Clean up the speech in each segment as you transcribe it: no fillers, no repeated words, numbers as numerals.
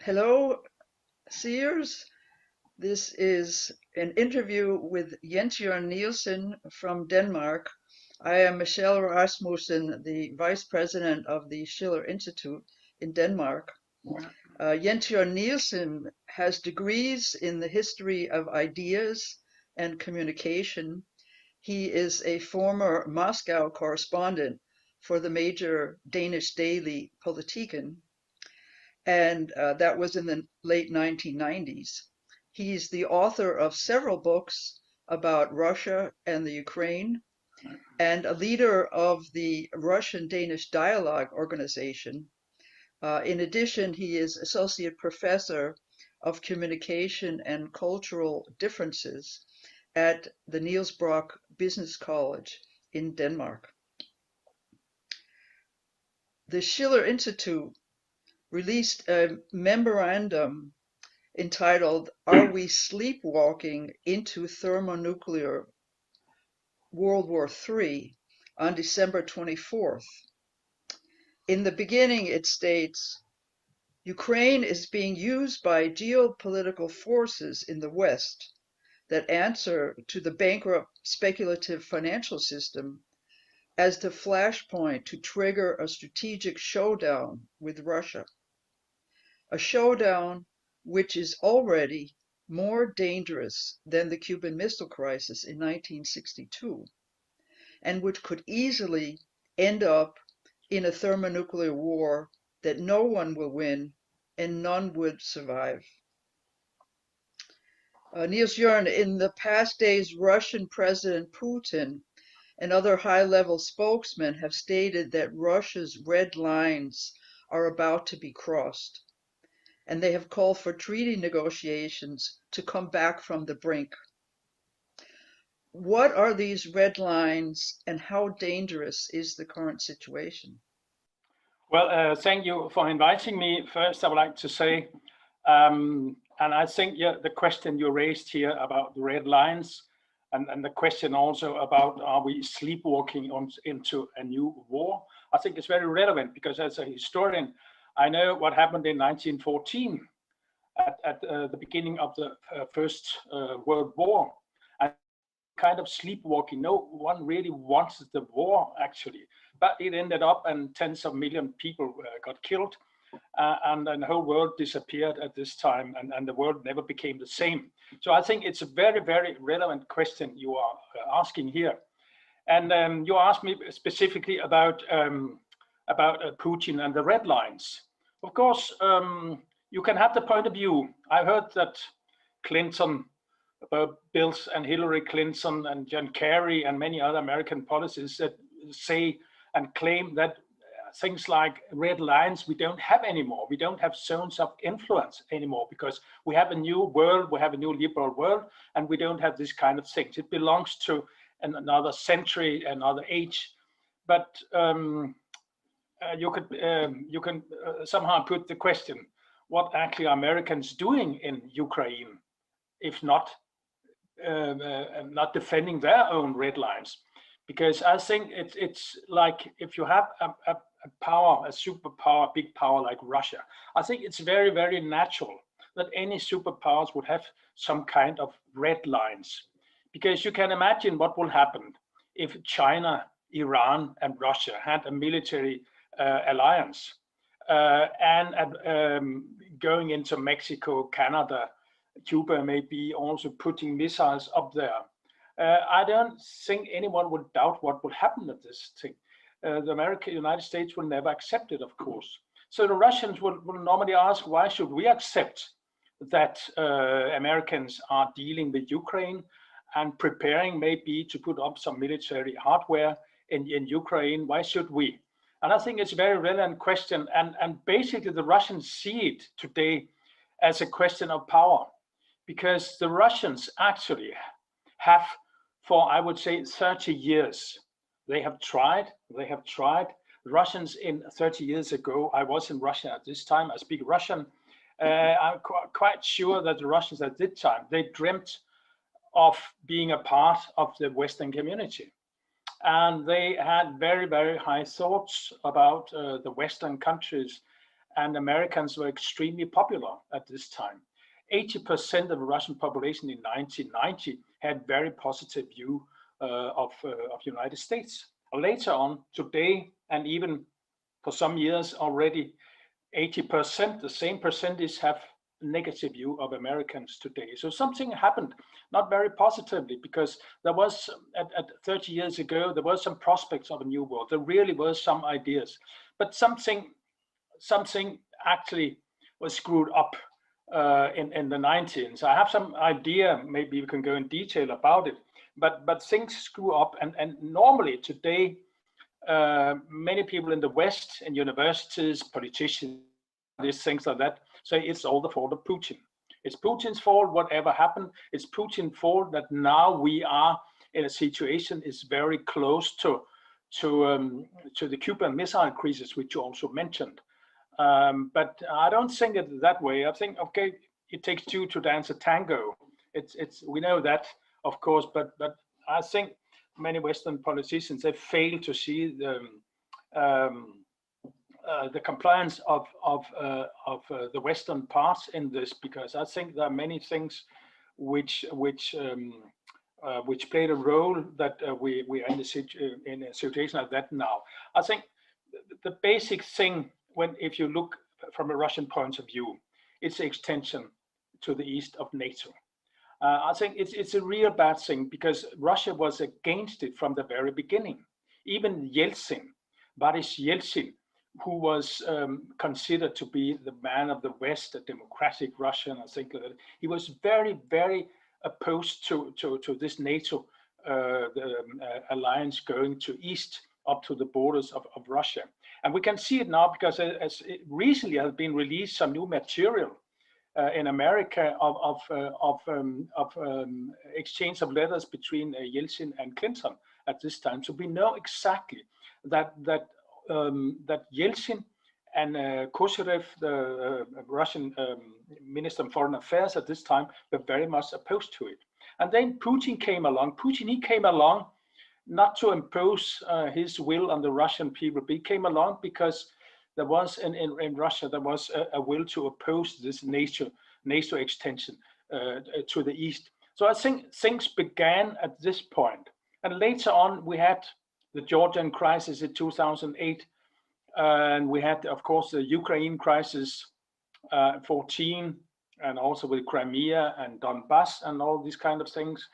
Hello, seers. This is an interview with Jens Jørgen Nielsen from Denmark. I am Michelle Rasmussen, the vice president of the Schiller Institute in Denmark. Jens Jørgen Nielsen has degrees in the history of ideas and communication. He is a former Moscow correspondent for the major Danish daily Politiken, and that was in the late 1990s. He's the author of several books about Russia and the Ukraine, and a leader of the Russian-Danish Dialogue Organization. In addition, he is associate professor of communication and cultural differences at the Niels Brock Business College in Denmark. The Schiller Institute released a memorandum entitled, "Are We Sleepwalking into Thermonuclear World War III?" on December 24th. In the beginning, it states, "Ukraine is being used by geopolitical forces in the West that answer to the bankrupt speculative financial system as the flashpoint to trigger a strategic showdown with Russia. A showdown which is already more dangerous than the Cuban Missile Crisis in 1962, and which could easily end up in a thermonuclear war that no one will win and none would survive." Niels Jørgen, in the past days, Russian President Putin and other high-level spokesmen have stated that Russia's red lines are about to be crossed, and they have called for treaty negotiations to come back from the brink. What are these red lines and how dangerous is the current situation? Well, thank you for inviting me. First, I would like to say, and I think the question you raised here about the red lines, and the question also about are we sleepwalking into a new war, I think it's very relevant because as a historian, I know what happened in 1914 at the beginning of the First World War. And kind of sleepwalking, no one really wanted the war actually, but it ended up and tens of millions of people got killed and the whole world disappeared at this time, and the world never became the same. So I think it's a very, very relevant question you are asking here. And you asked me specifically about Putin and the red lines. Of course, you can have the point of view. I heard that Clinton, Bill and Hillary Clinton and John Kerry and many other American policies that say and claim that things like red lines we don't have anymore. We don't have zones of influence anymore because we have a new world, we have a new liberal world, and we don't have this kind of things. It belongs to another century, another age. But you can somehow put the question, what actually are Americans doing in Ukraine, if not defending their own red lines? Because I think it's like if you have a power, a superpower, big power like Russia, I think it's very, very natural that any superpowers would have some kind of red lines. Because you can imagine what will happen if China, Iran, and Russia had a military alliance and going into Mexico, Canada, Cuba maybe also putting missiles up there. I don't think anyone would doubt what would happen at this thing. The United States will never accept it, of course. So the Russians will normally ask, why should we accept that Americans are dealing with Ukraine and preparing maybe to put up some military hardware in Ukraine? Why should we? And I think it's a very relevant question. And basically the Russians see it today as a question of power, because the Russians actually have, for I would say 30 years, they have tried. Russians in 30 years ago, I was in Russia at this time, I speak Russian. I'm quite sure that the Russians at that time, they dreamt of being a part of the Western community. And they had very, very high thoughts about the Western countries and Americans were extremely popular at this time. 80% of the Russian population in 1990 had very positive view of United States. Later on, today, and even for some years already, 80%, the same percentage, have negative view of Americans today. So something happened, not very positively, because there was, at 30 years ago, there was some prospects of a new world. There really was some ideas, but something actually was screwed up in the 90s. I have some idea, maybe we can go in detail about it, but things screw up, and normally today, many people in the West, in universities, politicians, these things like that, say it's all the fault of Putin. It's Putin's fault, whatever happened. It's Putin's fault that now we are in a situation is very close to the Cuban Missile Crisis, which you also mentioned. But I don't think it that way. I think, okay, it takes two to dance a tango. We know that, of course, but I think many Western politicians, they fail to see the compliance of the Western parts in this, because I think there are many things which played a role that we are in a situation like that now. I think the basic thing, if you look from a Russian point of view, it's the extension to the east of NATO. I think it's a real bad thing, because Russia was against it from the very beginning. Even Boris Yeltsin, who was considered to be the man of the West, a democratic Russian, I think he was very, very opposed to this NATO alliance going to east up to the borders of Russia. And we can see it now, because as it recently has been released some new material in America of exchange of letters between Yeltsin and Clinton at this time. So we know exactly that Yeltsin and Kozyrev, the Russian Minister of Foreign Affairs at this time, were very much opposed to it. And then Putin came along. He came along not to impose his will on the Russian people, but he came along because there was in Russia, there was a will to oppose this NATO extension to the east. So I think things began at this point. And later on, we had the Georgian crisis in 2008. And we had, of course, the Ukraine crisis 14, and also with Crimea and Donbass and all these kind of things.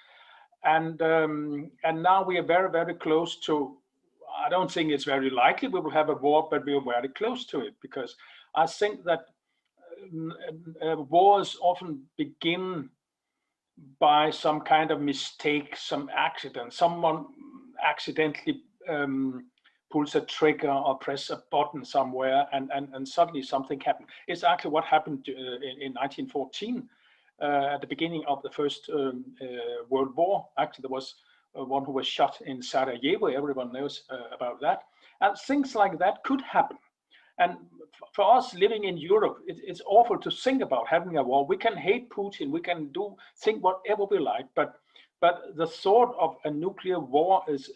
And now we are very, very close to, I don't think it's very likely we will have a war, but we are very close to it, because I think that wars often begin by some kind of mistake, some accident. Someone accidentally pulls a trigger or press a button somewhere, and suddenly something happened. It's actually what happened in 1914, at the beginning of the First World War. Actually, there was one who was shot in Sarajevo. Everyone knows about that. And things like that could happen. And for us living in Europe, it's awful to think about having a war. We can hate Putin, we can think whatever we like, but the thought of a nuclear war is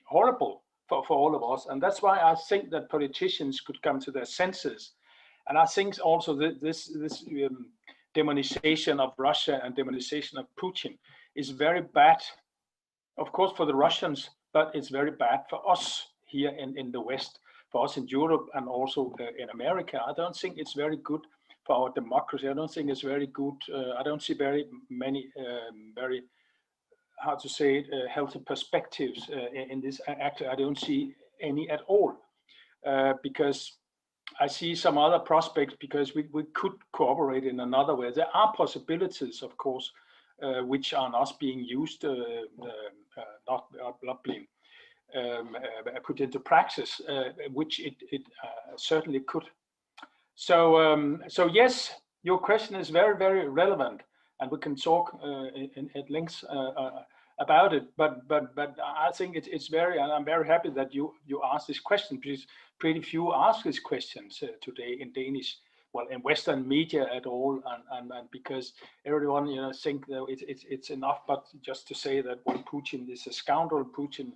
horrible for all of us. And that's why I think that politicians could come to their senses. And I think also that this demonization of Russia and demonization of Putin is very bad, of course, for the Russians, but it's very bad for us here in the West, for us in Europe, and also in America. I don't think it's very good for our democracy. I don't think it's very good. I don't see very many, very, how to say it, healthy perspectives in this. Actually, I don't see any at all, because I see some other prospects, because we could cooperate in another way. There are possibilities, of course, which are not being used, not being put into practice, which it certainly could. So yes, your question is very, very relevant, and we can talk at length about it. But I think it's very, and I'm very happy that you asked this question, because pretty few ask these questions today in Danish, well, in Western media at all, and because everyone think that it's enough, but just to say that, well, Putin is a scoundrel, Putin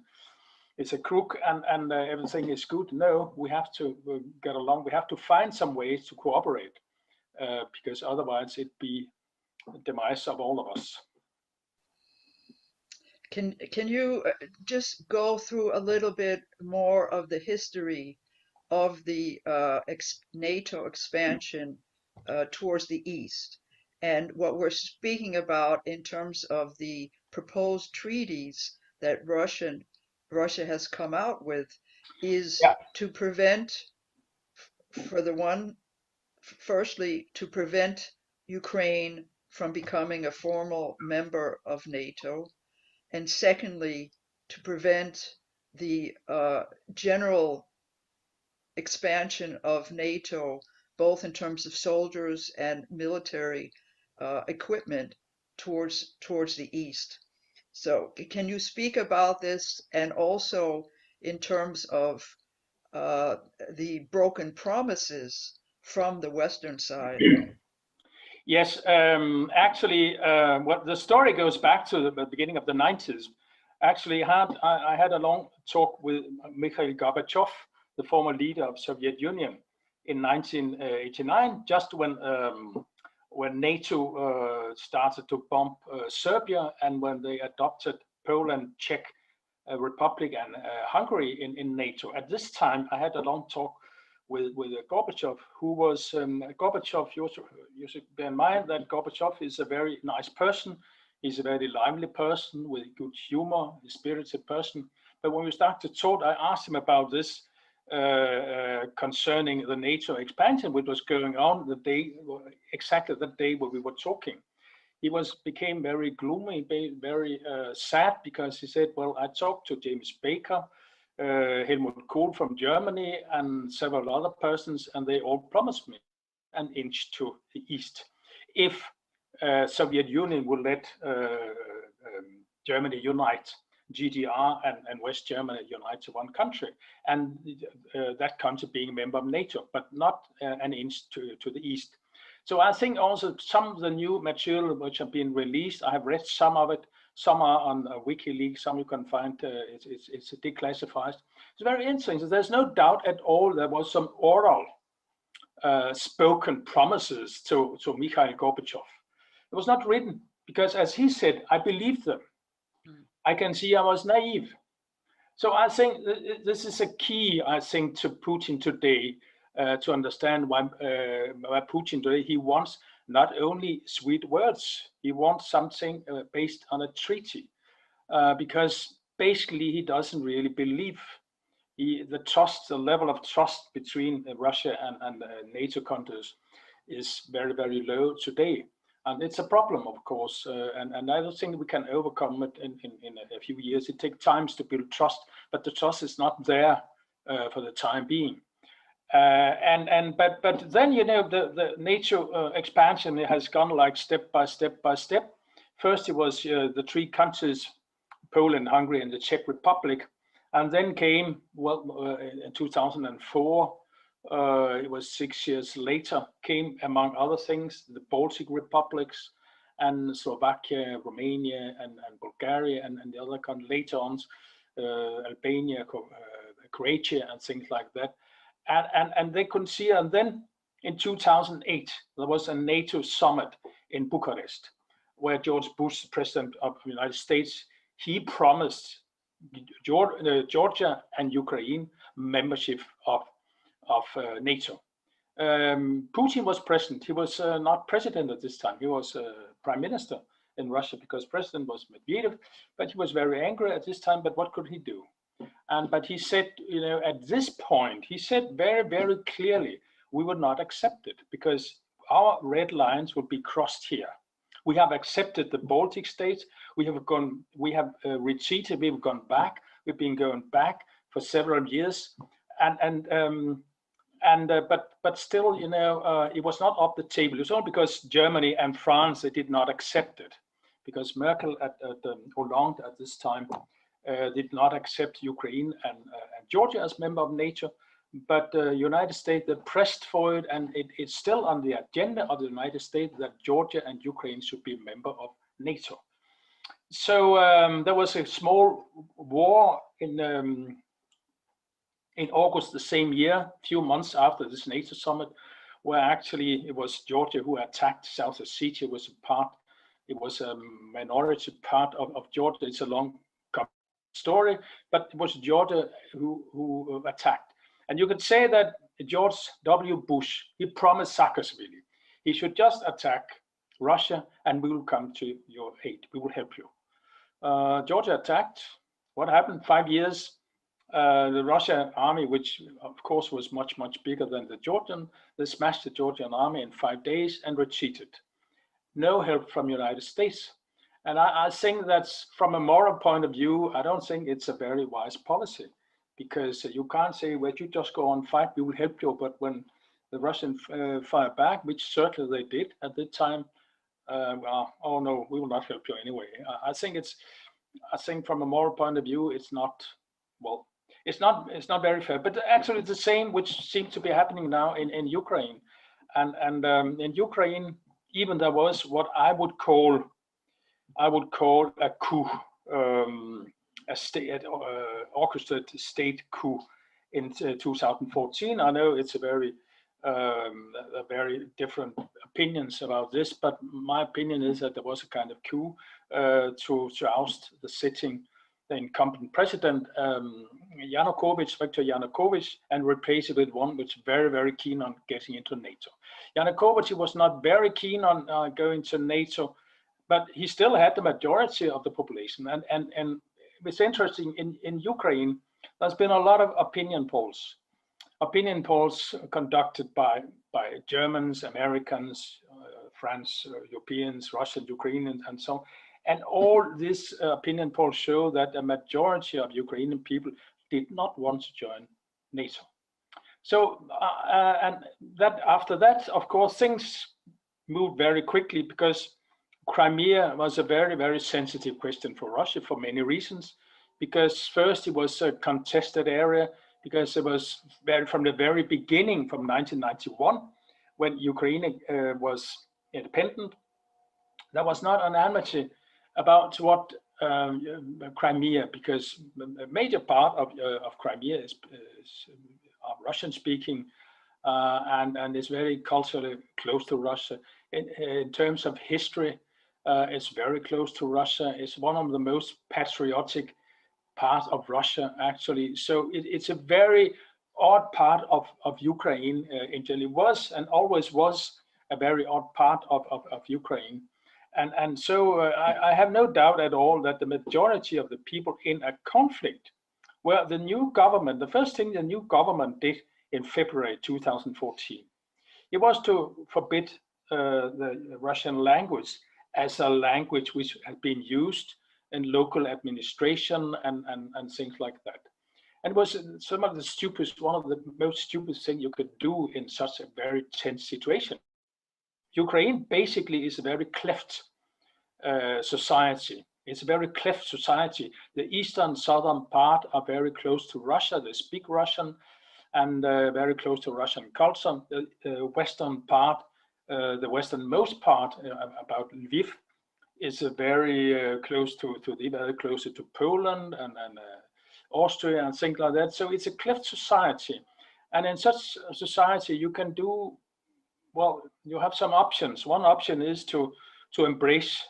is a crook and everything is good. No, we have to get along. We have to find some ways to cooperate because otherwise it'd be the demise of all of us. Can you just go through a little bit more of the history of the NATO expansion towards the east, and what we're speaking about in terms of the proposed treaties that Russia has come out with is to prevent, firstly, to prevent Ukraine from becoming a formal member of NATO, and secondly, to prevent the general expansion of NATO, both in terms of soldiers and military equipment towards the east. So can you speak about this, and also in terms of the broken promises from the Western side? Yes, actually, what the story goes back to the beginning of the 90s. Actually, I had a long talk with Mikhail Gorbachev, the former leader of Soviet Union, in 1989, just when NATO started to bomb Serbia, and when they adopted Poland, Czech Republic, and Hungary in NATO. At this time, I had a long talk with Gorbachev, who was Gorbachev. You should bear in mind that Gorbachev is a very nice person. He's a very lively person with good humor, a spirited person. But when we started to talk, I asked him about this concerning the NATO expansion, which was going on exactly the day when we were talking. He became very gloomy, very sad, because he said, well, I talked to James Baker, Helmut Kohl from Germany, and several other persons, and they all promised me an inch to the east if Soviet Union would let Germany unite, GDR and West Germany unite to one country, and that country being a member of NATO, but not an inch to the east. So I think also some of the new material which have been released, I have read some of it. Some are on WikiLeaks, some you can find, it's declassified. It's very interesting. There's no doubt at all there was some oral spoken promises to Mikhail Gorbachev. It was not written, because as he said, I believed them. I can see I was naive. So I think this is a key, I think, to Putin today, to understand why Putin today, he wants not only sweet words, he wants something based on a treaty, because basically he doesn't really believe. The level of trust between Russia and NATO countries is very, very low today. And it's a problem, of course, and I don't think we can overcome it in a few years. It takes time to build trust, but the trust is not there for the time being. But then, you know, the NATO expansion has gone like step by step by step. First, it was the three countries, Poland, Hungary, and the Czech Republic, and then came, well, in 2004. It was 6 years later, came, among other things, the Baltic republics and Slovakia, Romania, and Bulgaria, and the other countries later on, Albania, Croatia, and things like that. And they couldn't see. And then in 2008, there was a NATO summit in Bucharest, where George Bush, President of the United States, he promised Georgia and Ukraine membership of NATO. Putin was present. He was not president at this time. He was prime minister in Russia, because president was Medvedev, but he was very angry at this time. But what could he do? But he said, you know, at this point, he said very, very clearly, we would not accept it, because our red lines would be crossed here. We have accepted the Baltic states. We have retreated. We've gone back. We've been going back for several years, but still, you know, it was not off the table. It was only because Germany and France, they did not accept it, because Merkel and Hollande at this time did not accept Ukraine and Georgia as member of NATO. But the United States, they pressed for it, and it's still on the agenda of the United States that Georgia and Ukraine should be a member of NATO. there was a small war in August the same year, a few months after this NATO summit, where actually it was Georgia who attacked South Ossetia. It was a minority part of Georgia. It's a long story, but it was Georgia who attacked. And you could say that George W. Bush, he promised Saakashvili, he should just attack Russia and we will come to your aid, we will help you. Georgia attacked. What happened? 5 years, the Russian army, which of course was much, much bigger than the Georgian, they smashed the Georgian army in 5 days and retreated. No help from the United States. And I think that's, from a moral point of view, I don't think it's a very wise policy, because you can't say, well, you just go on fight, we will help you. But when the Russians fire back, which certainly they did at the time, well, oh no, we will not help you anyway. I think from a moral point of view, it's not, well, it's not very fair. But actually it's the same which seems to be happening now in Ukraine. And in Ukraine, even there was what I would call a coup, a state orchestrated state coup in 2014. I know it's a very different opinions about this, but my opinion is that there was a kind of coup to oust the incumbent president Viktor Yanukovych, and replace it with one which is very, very keen on getting into NATO. Yanukovych was not very keen on going to NATO, but he still had the majority of the population. And it's interesting, in Ukraine, there's been a lot of opinion polls conducted by Germans, Americans, French, Europeans, Russians, Ukrainians, and so on. And all these opinion polls show that a majority of Ukrainian people did not want to join NATO. So, and that after that, of course, things moved very quickly, because Crimea was a very, very sensitive question for Russia for many reasons. Because first, it was a contested area, because it was from the very beginning, from 1991, when Ukraine was independent, there was not unanimity about what Crimea, because a major part of Crimea is Russian speaking, and is very culturally close to Russia. In terms of history, it's very close to Russia. It's one of the most patriotic parts of Russia, actually. So it's a very odd part of Ukraine. In general, was and always was a very odd part of Ukraine. And so I have no doubt at all that the majority of the people in a conflict, where the new government, the first thing the new government did in February 2014, it was to forbid the Russian language as a language which had been used in local administration and things like that. And it was one of the most stupid things you could do in such a very tense situation. Ukraine basically is a very cleft society. It's a very cleft society. The eastern, southern part are very close to Russia. They speak Russian and very close to Russian culture. The western part, the westernmost part about Lviv, is very close to very closer to Poland and Austria and things like that. So it's a cleft society. And in such a society, you can do, well, you have some options. One option is to embrace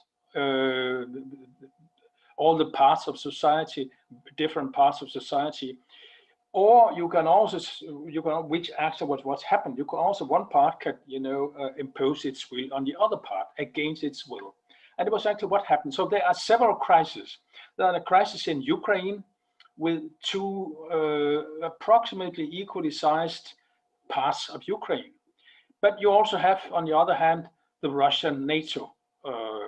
all the parts of society, different parts of society, or you can also, which actually what's happened. You can also, one part can, impose its will on the other part against its will, and it was actually what happened. So there are several crises. There are a crisis in Ukraine with two approximately equally sized parts of Ukraine, but you also have, on the other hand, the Russian NATO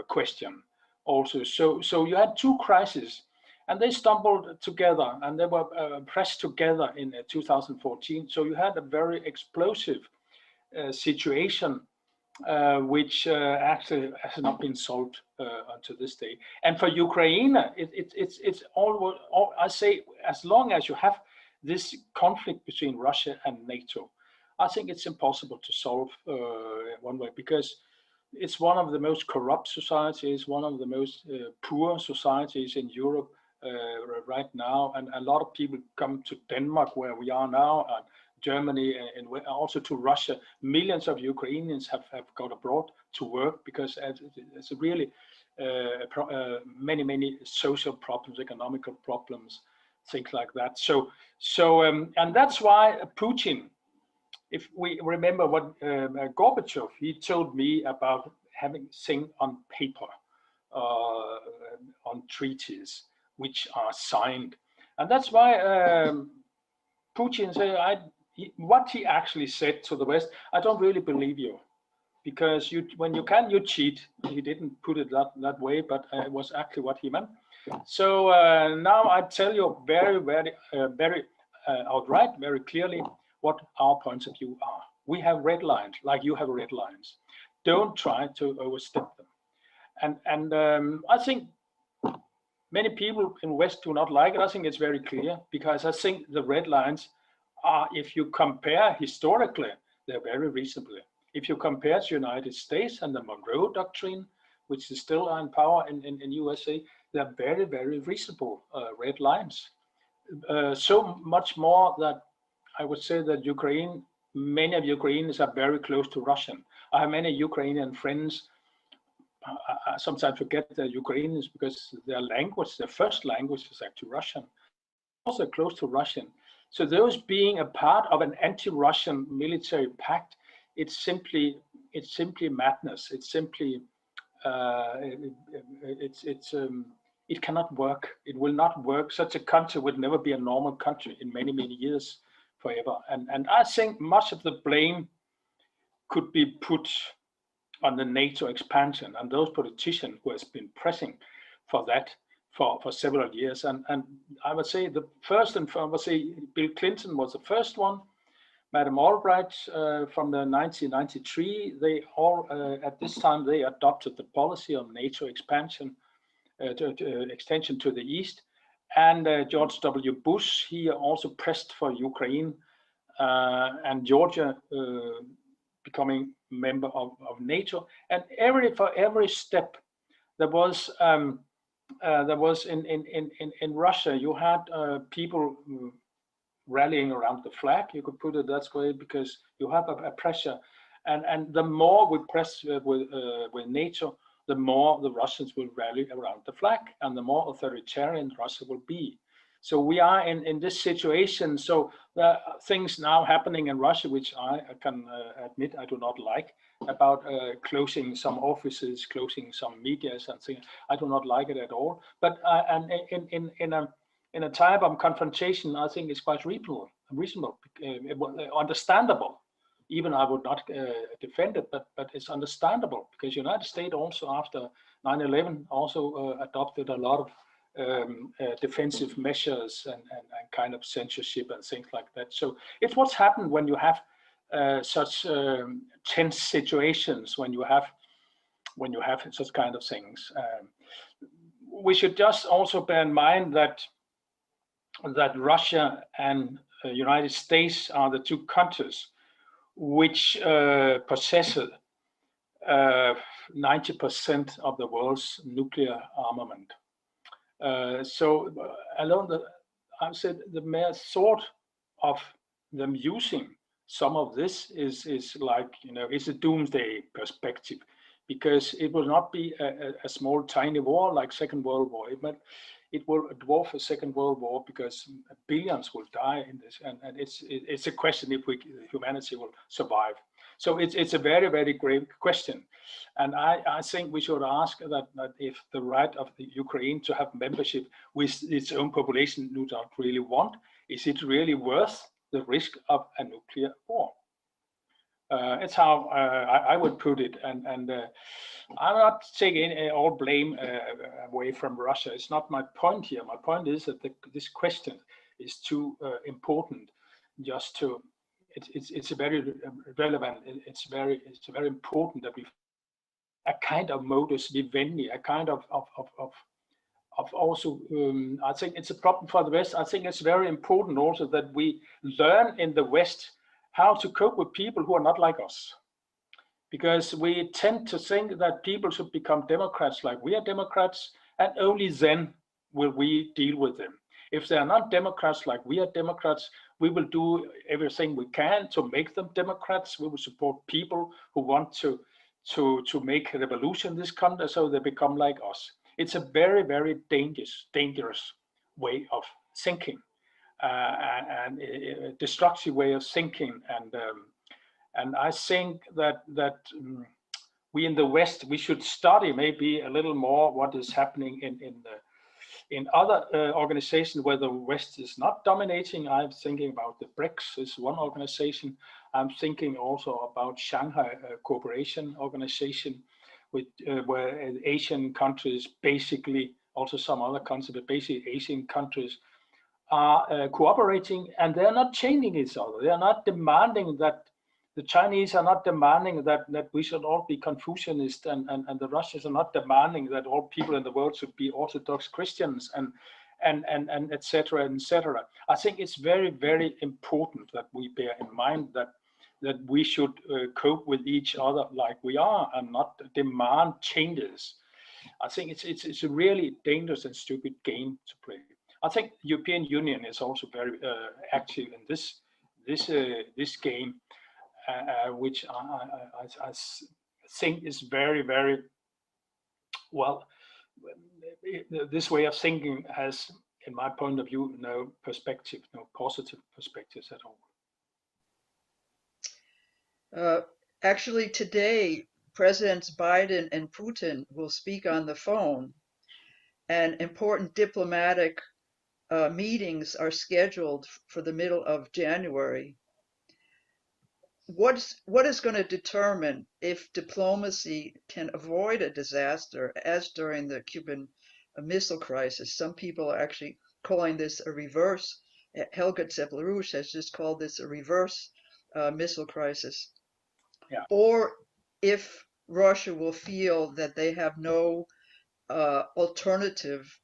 question also. So you had two crises, and they stumbled together, and they were pressed together in 2014. So you had a very explosive situation, which actually has not been solved until this day. And for Ukraine, it's all I say, as long as you have this conflict between Russia and NATO, I think it's impossible to solve one way, because It's one of the most corrupt societies, one of the most poor societies in Europe right now, and a lot of people come to Denmark, where we are now, and Germany, and also to Russia. Millions of Ukrainians have got abroad to work because it's really many social problems, economical problems, things like that. So and that's why Putin, if we remember what Gorbachev, he told me about having things on paper, on treaties, which are signed. And that's why Putin said, what he actually said to the West, I don't really believe you. Because when you can, you cheat. He didn't put it that way, but it was actually what he meant. So now I tell you very outright, very clearly, what our points of view are. We have red lines, like you have red lines. Don't try to overstep them. And I think many people in the West do not like it. I think it's very clear, because I think the red lines are, if you compare historically, they're very reasonable. If you compare the United States and the Monroe Doctrine, which is still in power in USA, they're very reasonable red lines. So much more that I would say that many of Ukrainians are very close to Russian. I have many Ukrainian friends. I sometimes forget they're Ukrainians because their language, their first language is actually Russian. Also close to Russian. So those being a part of an anti-Russian military pact, it's simply madness. It's simply it cannot work. It will not work. Such a country would never be a normal country in many years, forever. And I think much of the blame could be put on the NATO expansion and those politicians who has been pressing for that for several years. And I would say the first, and I would say Bill Clinton was the first one. Madam Albright from the 1993, they all at this time they adopted the policy of NATO expansion, extension to the east, and George W. Bush, he also pressed for Ukraine and Georgia becoming member of NATO. And for every step there was in Russia, you had people rallying around the flag, you could put it that way, because you have a pressure, and the more we press with NATO, the more the Russians will rally around the flag, and the more authoritarian Russia will be. So we are in this situation. So there are things now happening in Russia, which I can admit I do not like, about closing some offices, closing some medias and things. I do not like it at all. But and in a type of confrontation, I think it's quite reasonable, understandable. Even I would not defend it, but it's understandable, because United States also after 9/11 also adopted a lot of defensive measures and kind of censorship and things like that. So it's what's happened when you have such tense situations, when you have such kind of things. We should just also bear in mind that Russia and United States are the two countries which possess 90% of the world's nuclear armament. So alone, I said the mere thought of them using some of this is like, it's a doomsday perspective, because it will not be a small tiny war like Second World War, but it will dwarf a Second World War, because billions will die in this, and it's a question if humanity will survive. So it's a very grave question, and I think we should ask that if the right of the Ukraine to have membership with its own population do not really want, is it really worth the risk of a nuclear war? It's how I would put it, and I'm not taking all blame away from Russia. It's not my point here. My point is that this question is too important just to. It's a very relevant. It's very important that we a kind of modus vivendi, a kind of also. I think it's a problem for the West. I think it's very important also that we learn in the West how to cope with people who are not like us, because we tend to think that people should become Democrats like we are Democrats, and only then will we deal with them. If they are not Democrats like we are Democrats, we will do everything we can to make them Democrats. We will support people who want to make a revolution in this country so they become like us. It's a very, very dangerous way of thinking, and a destructive way of thinking. And I think that we in the West, we should study maybe a little more what is happening in other organizations where the West is not dominating. I'm thinking about the BRICS is one organization. I'm thinking also about Shanghai Cooperation Organization, with where Asian countries, basically also some other countries, but basically Asian countries are cooperating, and they're not changing each other. They are not demanding that. The Chinese are not demanding that we should all be Confucianist, and the Russians are not demanding that all people in the world should be Orthodox Christians, and et cetera, et cetera. I think it's very, very important that we bear in mind that we should cope with each other like we are and not demand changes. I think it's a really dangerous and stupid game to play. I think the European Union is also very active in this game. Which I think is very, very well. This way of thinking has, in my point of view, no perspective, no positive perspectives at all. Actually, today, Presidents Biden and Putin will speak on the phone, and important diplomatic meetings are scheduled for the middle of January. What is going to determine if diplomacy can avoid a disaster, as during the Cuban Missile Crisis? Some people are actually calling this a reverse. Helga Zepp-LaRouche has just called this a reverse missile crisis. Yeah. Or if Russia will feel that they have no alternative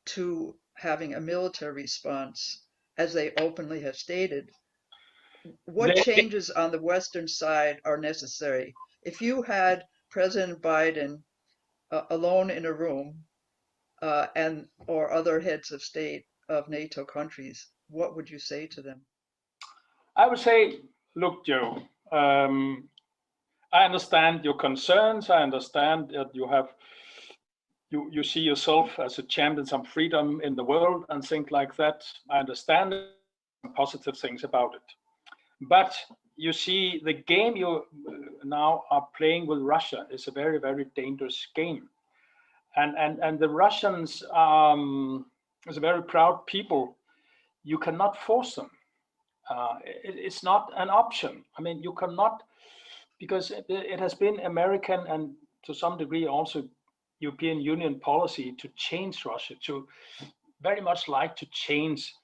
to having a military response, as they openly have stated. What changes on the Western side are necessary? If you had President Biden alone in a room or other heads of state of NATO countries, what would you say to them? I would say, look, Joe, I understand your concerns. I understand that you see yourself as a champion of freedom in the world and things like that. I understand positive things about it. But you see, the game you now are playing with Russia is a very, very dangerous game. And the Russians is a very proud people. You cannot force them. It's not an option. I mean, you cannot, because it has been American and to some degree also European Union policy to change Russia, to very much like to change.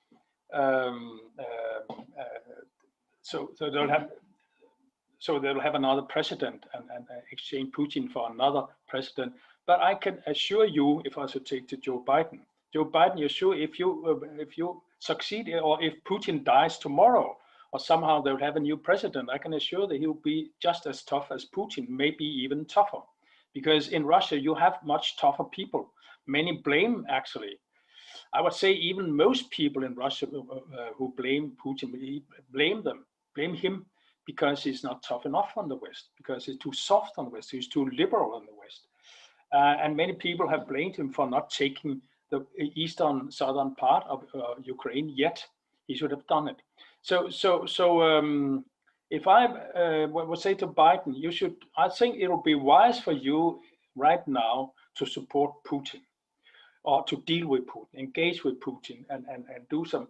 So they'll have another president and exchange Putin for another president. But I can assure you, if I should take to Joe Biden, you're sure if you succeed, or if Putin dies tomorrow, or somehow they'll have a new president, I can assure that he'll be just as tough as Putin, maybe even tougher. Because in Russia, you have much tougher people. Many blame, actually. I would say even most people in Russia who blame Putin, blame him because he's not tough enough on the West, because he's too soft on the West, he's too liberal on the West. And many people have blamed him for not taking the southern part of Ukraine yet. He should have done it. So if I would say to Biden, I think it will be wise for you right now to support Putin, or to deal with Putin, engage with Putin, and do some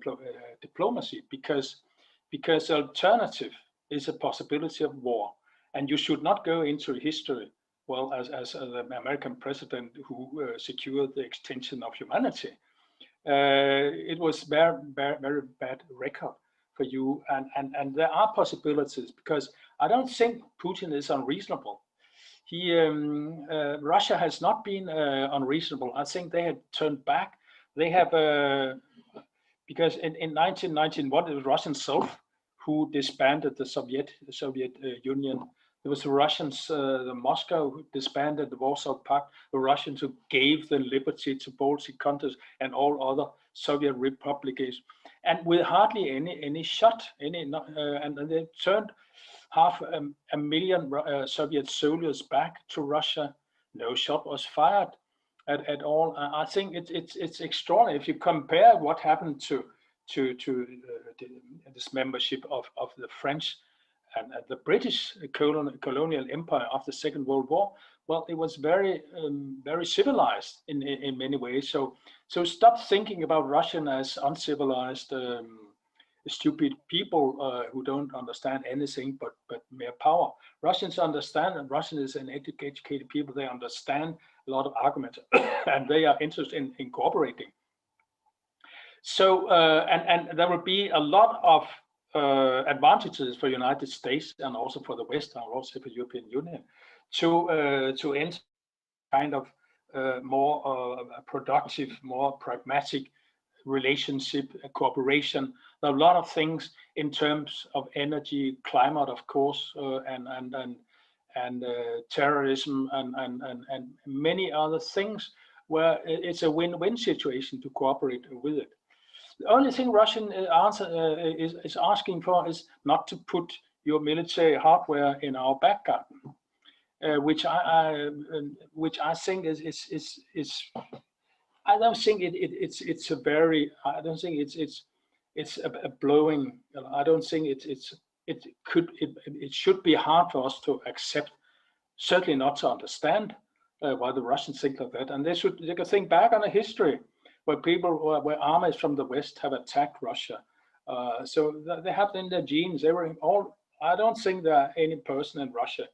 diplomacy, because the alternative is a possibility of war, and you should not go into history as the American president who secured the extension of humanity. It was very, very, very bad record for you, and there are possibilities, because I don't think Putin is unreasonable. Russia has not been unreasonable. I think they had turned back. They have because in 1991 it was Russia itself who disbanded the Soviet Union. It was the Russians, the Moscow who disbanded the Warsaw Pact, the Russians who gave the liberty to Baltic countries and all other Soviet republics, and with hardly any shot, and they turned half a million Soviet soldiers back to Russia. No shot was fired at all. I think it's extraordinary if you compare what happened to this membership of the French and the British colonial empire after the Second World War. Well, it was very civilized in many ways. So stop thinking about Russian as uncivilized, stupid people who don't understand anything but mere power. Russians understand, and Russian is an educated people. They understand a lot of arguments, and they are interested in cooperating. So and there will be a lot of advantages for United States and also for the West and also for the European Union to enter kind of more productive, more pragmatic relationship, cooperation. There are a lot of things in terms of energy, climate, of course, and terrorism and many other things where it's a win-win situation to cooperate with it. The only thing Russian is asking for is not to put your military hardware in our back garden, which I think is I don't think it's a very, I don't think it's a blowing. I don't think it should be hard for us to accept. Certainly not to understand why the Russians think like that, and they could think back on a history where armies from the West have attacked Russia. So they have in their genes. They were all. I don't think there are any person in Russia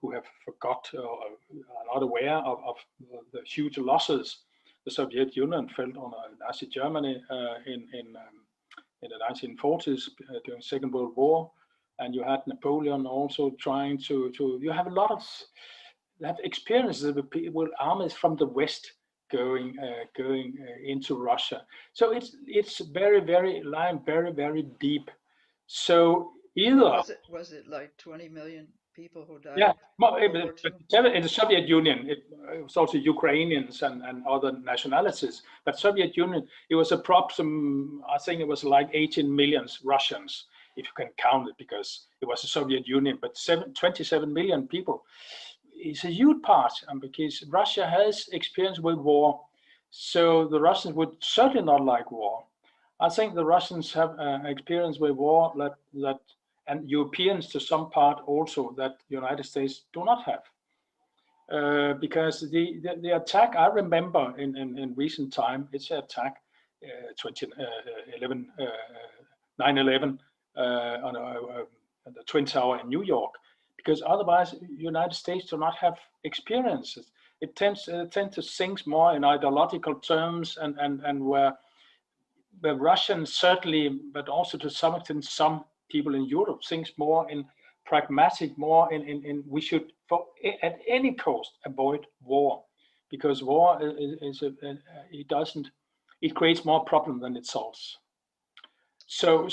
who have forgot or are not aware of the huge losses the Soviet Union felt on Nazi Germany in the 1940s during Second World War, and you had Napoleon also trying to. You have a lot of experiences with armies from the West going into Russia. So it's very lying very deep. So either was it like 20 million people who died? Yeah, in the Soviet Union, it was also Ukrainians and other nationalities. But Soviet Union, it was approximately, I think it was like 18 million Russians, if you can count it, because it was the Soviet Union. But 27 million people is a huge part, and because Russia has experience with war, so the Russians would certainly not like war. I think the Russians have experience with war that and Europeans to some part also that the United States do not have. Because the attack, I remember in recent time, it's an attack 9/11 on the Twin Tower in New York, because otherwise United States do not have experiences. It tends to think more in ideological terms and where Russians certainly, but also to some extent some people in Europe thinks more in pragmatic, more in we should at any cost avoid war, because war it creates more problem than it solves. So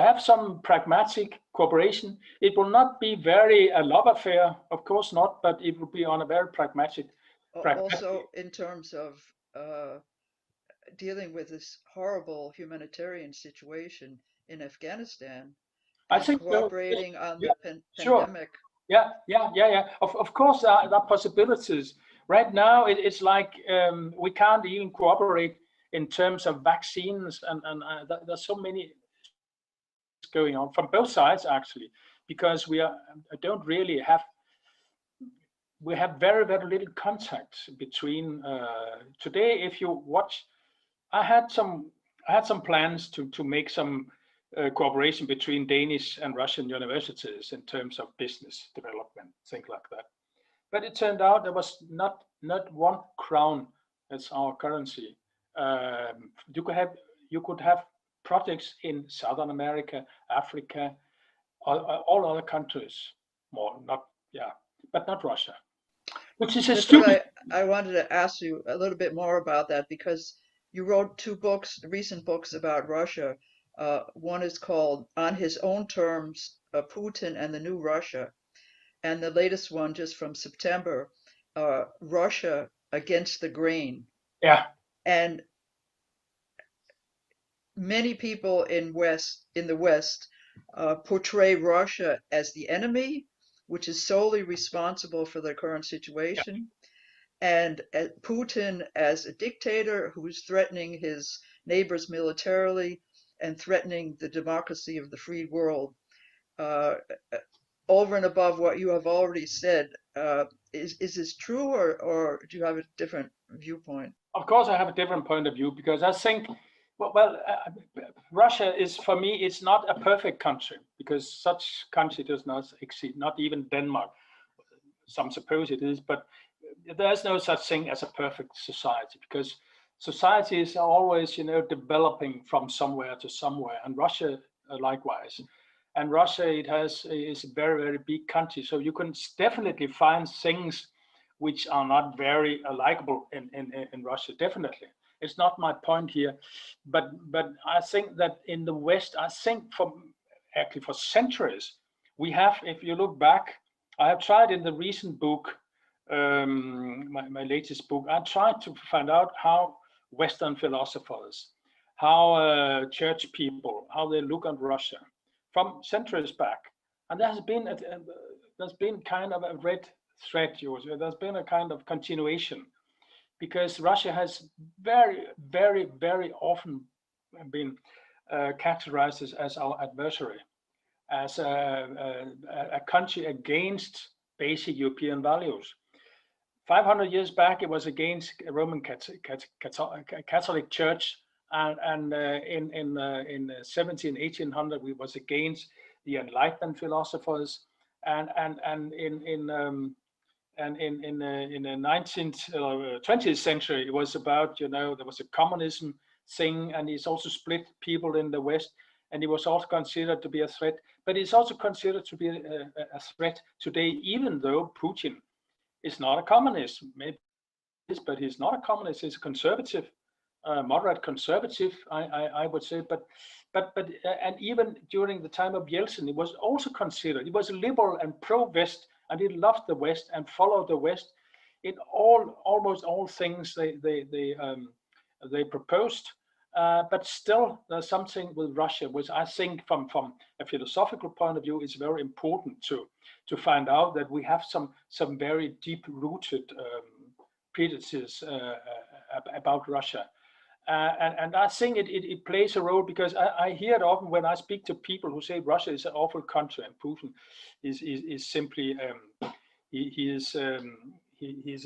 have some pragmatic cooperation. It will not be a love affair, of course not, but it will be on a very pragmatic. Also, in terms of dealing with this horrible humanitarian situation in Afghanistan, I think cooperating on the pandemic. Yeah. Of course, there are possibilities. Right now, it's like we can't even cooperate in terms of vaccines, and there's so many going on from both sides actually, because we don't really have. We have very little contact between. Today, if you watch, I had some plans to make some cooperation between Danish and Russian universities in terms of business development, things like that. But it turned out there was not 1 crown as our currency. You could have projects in Southern America, Africa, all other countries, but not Russia, which is a stupid. I wanted to ask you a little bit more about that, because you wrote 2 recent books about Russia. One is called On His Own Terms, Putin and the New Russia. and the latest one just from September, Russia against the grain. Yeah. And many people in the West portray Russia as the enemy, which is solely responsible for the current situation, and Putin as a dictator who's threatening his neighbors militarily and threatening the democracy of the free world. Over and above what you have already said, is this true, or do you have a different viewpoint? Of course, I have a different point of view, because I think, Russia is, for me, it's not a perfect country, because such country does not exist, not even Denmark. Some suppose it is, but there's no such thing as a perfect society, because societies are always, developing from somewhere to somewhere, and Russia likewise. And Russia, is a very, very big country, so you can definitely find things which are not very likable in Russia. Definitely, it's not my point here, but I think that in the West, I think for centuries, we have. If you look back, I have tried in the recent book, my latest book, I tried to find out how Western philosophers, how church people, how they look at Russia from centuries back, and there's been kind of a red thread. There's been a kind of continuation, because Russia has very, very, very often been characterized as our adversary, as a country against basic European values. 500 years back, it was against Roman Catholic Church, and in 1800, we was against the Enlightenment philosophers, and in the 20th century, it was about, there was a communism thing, and it's also split people in the West, and it was also considered to be a threat. But it's also considered to be a threat today, even though Putin is not a communist. Maybe he is, but he's not a communist. He's a conservative, moderate conservative, I would say. But and even during the time of Yeltsin, it was also considered. He was liberal and pro-West, and he loved the West and followed the West in almost all things they proposed. But still, there's something with Russia, which I think, from a philosophical point of view, is very important to find out that we have some very deep-rooted prejudices about Russia. And I think it plays a role, because I hear it often when I speak to people who say Russia is an awful country and Putin is simply he is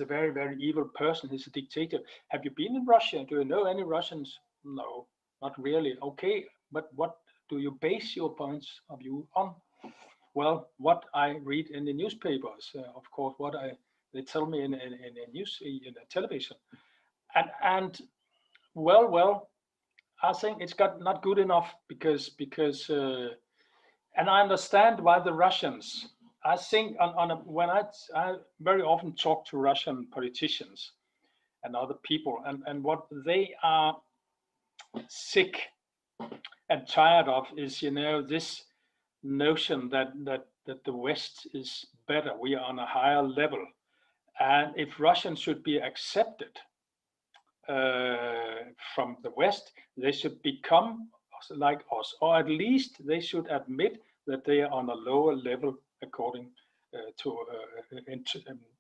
a very, very evil person. He's a dictator. Have you been in Russia? Do you know any Russians? No, not really. Okay, but what do you base your points of view on? Well, what I read in the newspapers, of course, what they tell me in the television, and well, I think it's not good enough, because and I understand why the Russians. I think when I very often talk to Russian politicians and other people, and what they are sick and tired of is, this notion that the West is better. We are on a higher level, and if Russians should be accepted from the West, they should become like us, or at least they should admit that they are on a lower level according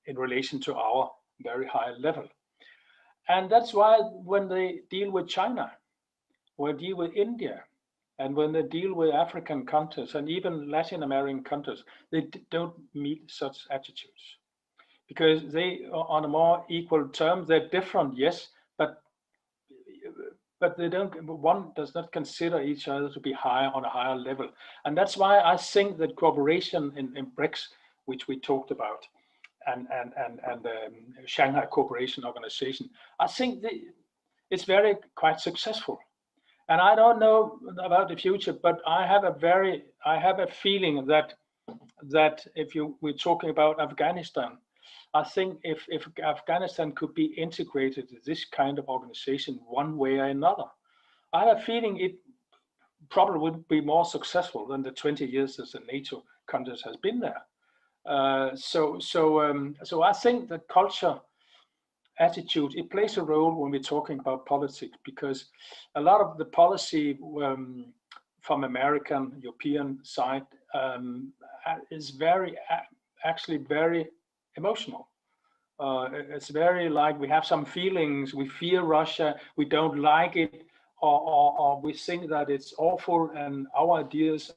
in relation to our very high level. And that's why when they deal with China, when they deal with India, and when they deal with African countries and even Latin American countries, they don't meet such attitudes, because they are on a more equal term. They're different, yes, but they don't. One does not consider each other to be higher, on a higher level, and that's why I think that cooperation in BRICS, which we talked about, and Shanghai Cooperation Organization, I think it's quite successful. And I don't know about the future, but I have a feeling that if we're talking about Afghanistan, I think if Afghanistan could be integrated in this kind of organization one way or another, I have a feeling it probably would be more successful than the 20 years that the NATO countries has been there. So I think that culture, attitude, it plays a role when we're talking about politics, because a lot of the policy from American, European side is actually very emotional. It's very like we have some feelings, we fear Russia, we don't like it, or we think that it's awful, and our ideas,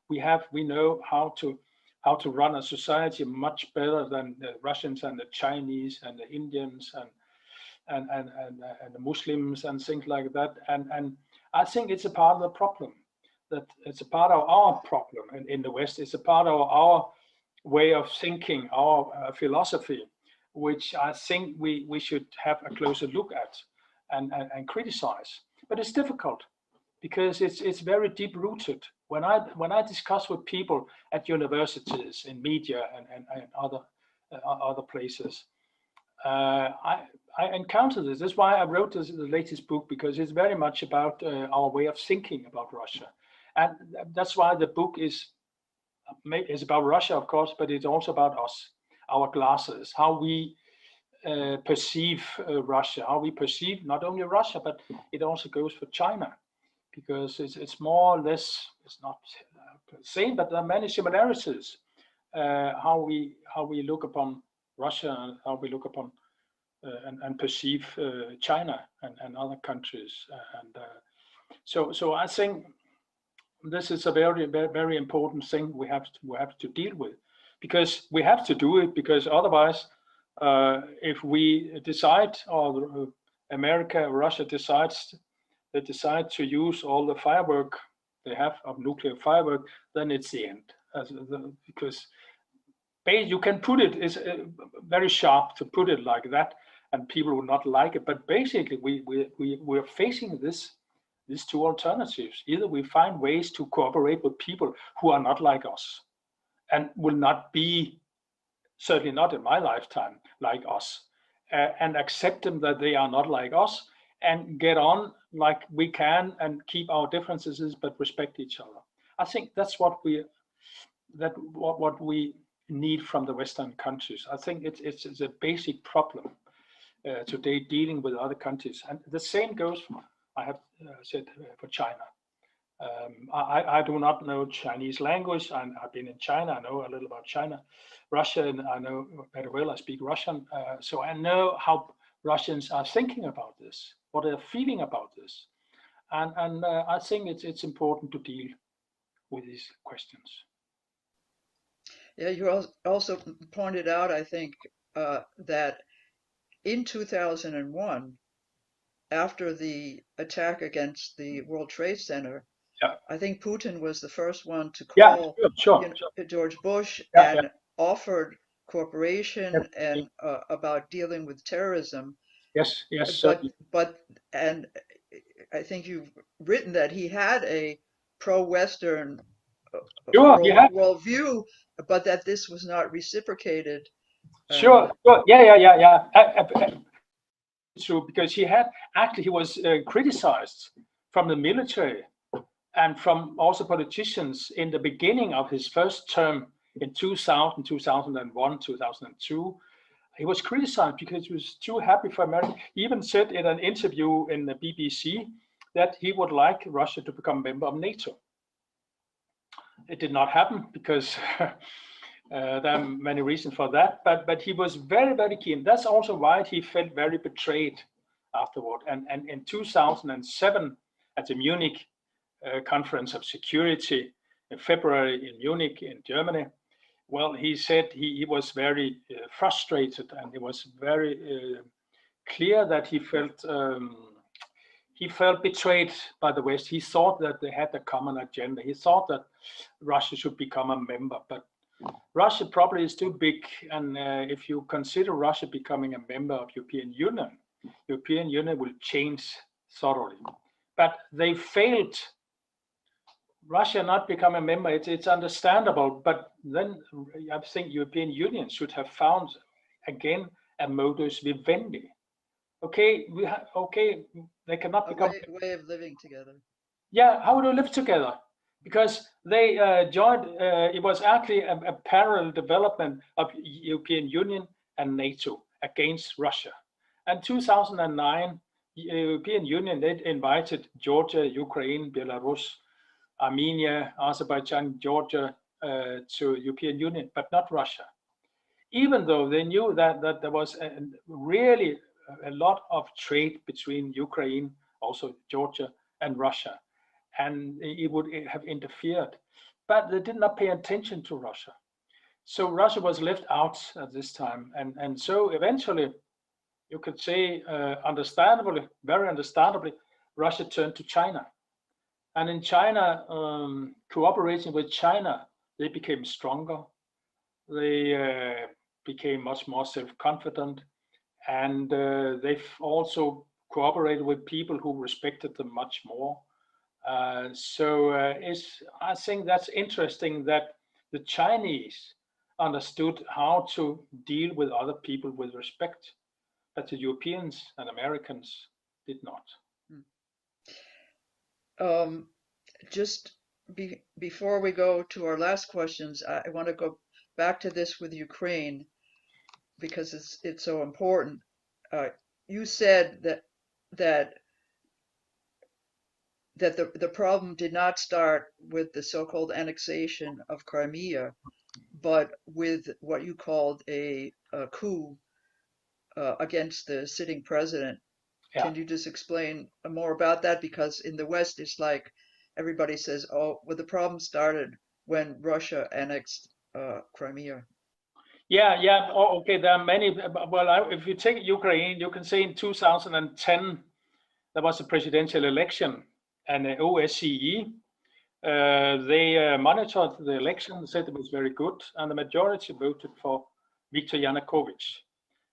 we know how to run a society much better than the Russians and the Chinese and the Indians and the Muslims and things like that. And I think it's a part of the problem, that it's a part of our problem in the West. It's a part of our way of thinking, our philosophy, which I think we should have a closer look at and criticize. But it's difficult because it's very deep rooted. When I discuss with people at universities, in media and other places, I encounter this. That's why I wrote the latest book, because it's very much about our way of thinking about Russia, and that's why the book is about Russia, of course, but it's also about us, our glasses, how we perceive Russia, how we perceive not only Russia, but it also goes for China, because it's more or less, it's not the same, but there are many similarities. How we look upon Russia and how we look upon and perceive China and other countries, so I think this is a very, very, very important thing we have to deal with, because we have to do it, because otherwise, if we decide, or America, Russia they decide to use all the firework they have of nuclear firework, then it's the end. Because you can put it's very sharp to put it like that, and people will not like it. But basically, we're facing these two alternatives. Either we find ways to cooperate with people who are not like us, and will not be, certainly not in my lifetime, like us, and accept them that they are not like us, and get on like we can and keep our differences, but respect each other. I think that's what we need from the Western countries. I think it's a basic problem today, dealing with other countries, and the same goes for, I have said, for China. I do not know Chinese language. I've been in China. I know a little about China. Russian, I know very well. I speak Russian, so I know how Russians are thinking about this, what they're feeling about this, and I think it's important to deal with these questions. Yeah, you also pointed out, I think, that in 2001, after the attack against the World Trade Center, yeah, I think Putin was the first one to call sure. George Bush Yeah, and offered cooperation and about dealing with terrorism. Yes, but and I think you've written that he had a pro-Western worldview, but that this was not reciprocated. Sure. Yeah. True, because he was criticized from the military and from also politicians in the beginning of his first term in 2000, 2001, 2002. He was criticized because he was too happy for America. He even said in an interview in the BBC that he would like Russia to become a member of NATO. It did not happen because there are many reasons for that, but he was very, very keen. That's also why he felt very betrayed afterward. And in 2007, at the Munich Conference of Security in February in Munich in Germany, well, he said he was very frustrated, and it was very clear that he felt betrayed by the West. He thought that they had a common agenda. He thought that Russia should become a member, but Russia probably is too big. And if you consider Russia becoming a member of European Union will change thoroughly. But they failed. Russia not become a member, it's understandable, but then I think European Union should have found again a modus vivendi. Okay, they cannot become a way of living together. Yeah, how do we live together? because they joined. It was actually a parallel development of European Union and NATO against Russia. And 2009, European Union, they invited Georgia, Ukraine, Belarus, Armenia, Azerbaijan, Georgia to European Union, but not Russia. Even though they knew that there was really a lot of trade between Ukraine, also Georgia, and Russia, and it would have interfered. But they did not pay attention to Russia. So Russia was left out at this time. And so eventually, you could say, understandably, very understandably, Russia turned to China. And in China, cooperating with China, they became stronger. They became much more self-confident. And they've also cooperated with people who respected them much more. I think that's interesting that the Chinese understood how to deal with other people with respect, but the Europeans and Americans did not. Before we go to our last questions, I want to go back to this with Ukraine because it's so important. You said that the problem did not start with the so-called annexation of Crimea, but with what you called a coup against the sitting president. Yeah. Can you just explain more about that? Because in the West, it's like everybody says, oh, well, the problem started when Russia annexed Crimea. Yeah. Oh, okay, there are many. Well, if you take Ukraine, you can say in 2010, there was a presidential election, and the OSCE, they monitored the election, said it was very good, and the majority voted for Viktor Yanukovych.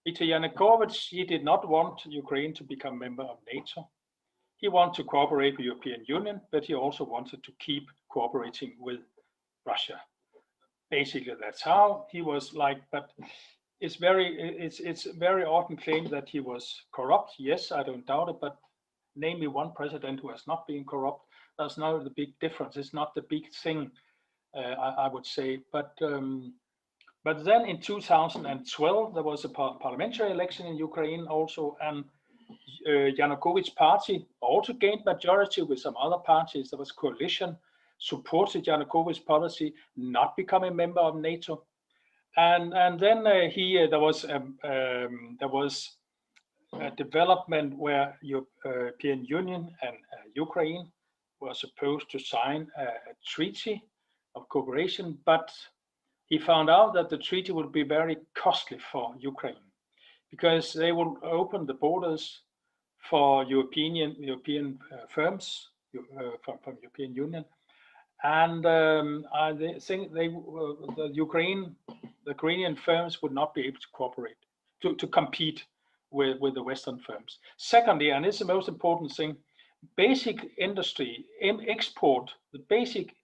Viktor Yanukovych, he did not want Ukraine to become a member of NATO. He wanted to cooperate with the European Union, but he also wanted to keep cooperating with Russia. Basically, that's how he was like, but it's very often claimed that he was corrupt. Yes, I don't doubt it, but name me one president who has not been corrupt. That's not the big difference. It's not the big thing, I would say. But then in 2012, there was a parliamentary election in Ukraine also, and Yanukovych's party also gained majority with some other parties. There was a coalition, supported Yanukovych's policy, not become a member of NATO. And then there was a development where European Union and Ukraine were supposed to sign a treaty of cooperation, but he found out that the treaty would be very costly for Ukraine because they would open the borders for European firms from European Union, and I think the Ukrainian firms would not be able to cooperate to compete with the Western firms. Secondly, and it's the most important thing, basic industry export, the basic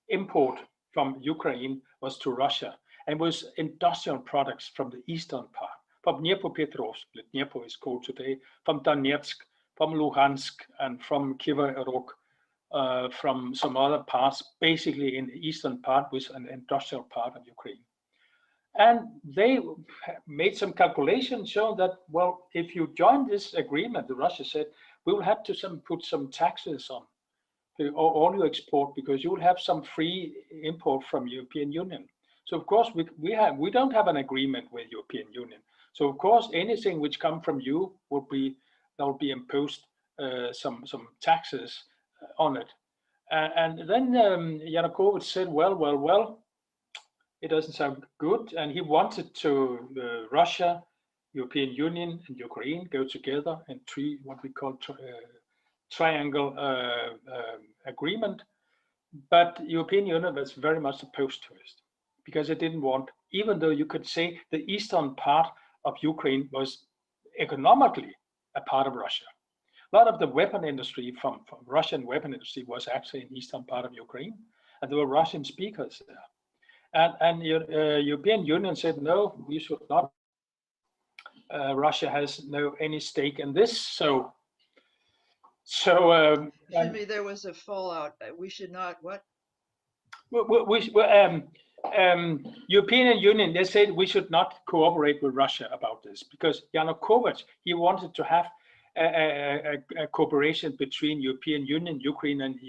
import from Ukraine was to Russia, and was industrial products from the eastern part, from Dnipropetrovsk, Dnipro is called today, from Donetsk, from Luhansk, and from Kryvyi Rog, from some other parts, basically in the eastern part, was an industrial part of Ukraine. And they made some calculations showing that, well, if you join this agreement, the Russia said, we will have to put some taxes on all your export because you will have some free import from European Union. So of course we don't have an agreement with European Union. So of course anything which come from you will be imposed some taxes on it. And then Yanukovych said, well, it doesn't sound good, and he wanted to Russia, European Union, and Ukraine go together and what we call triangle agreement. But European Union was very much opposed to it because it didn't want, even though you could say the eastern part of Ukraine was economically a part of Russia. A lot of the weapon industry from Russian weapon industry was actually in the eastern part of Ukraine, and there were Russian speakers there. And European Union said, no, we should not. Russia has no any stake in this. So So Excuse me, there was a fallout. We should not what? European Union, they said we should not cooperate with Russia about this because Yanukovych, he wanted to have a cooperation between European Union, Ukraine, and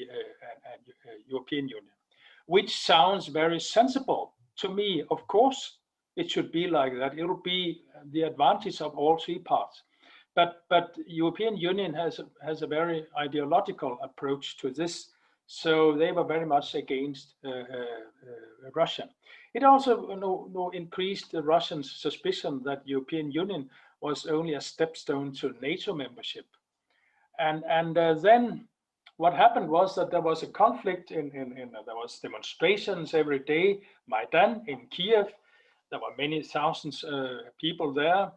European Union, which sounds very sensible to me. Of course, it should be like that. It will be the advantage of all three parts. But European Union has a very ideological approach to this. So they were very much against Russia. It also increased the Russian suspicion that European Union was only a stepstone to NATO membership. And then what happened was that there was a conflict there was demonstrations every day, Maidan in Kiev. There were many thousands people there.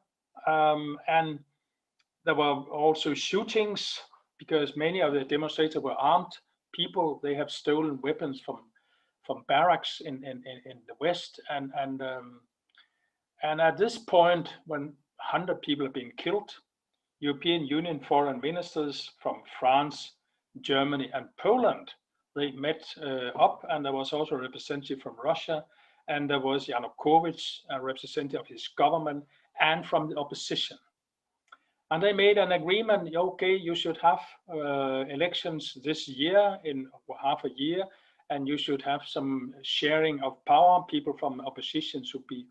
And there were also shootings because many of the demonstrators were armed people. They have stolen weapons from barracks in the West, and at this point, when 100 people have been killed, European Union foreign ministers from France, Germany, and Poland, they met up, and there was also a representative from Russia, and there was Yanukovych, a representative of his government, and from the opposition. And they made an agreement, okay, you should have elections this year, in half a year, and you should have some sharing of power. People from opposition should be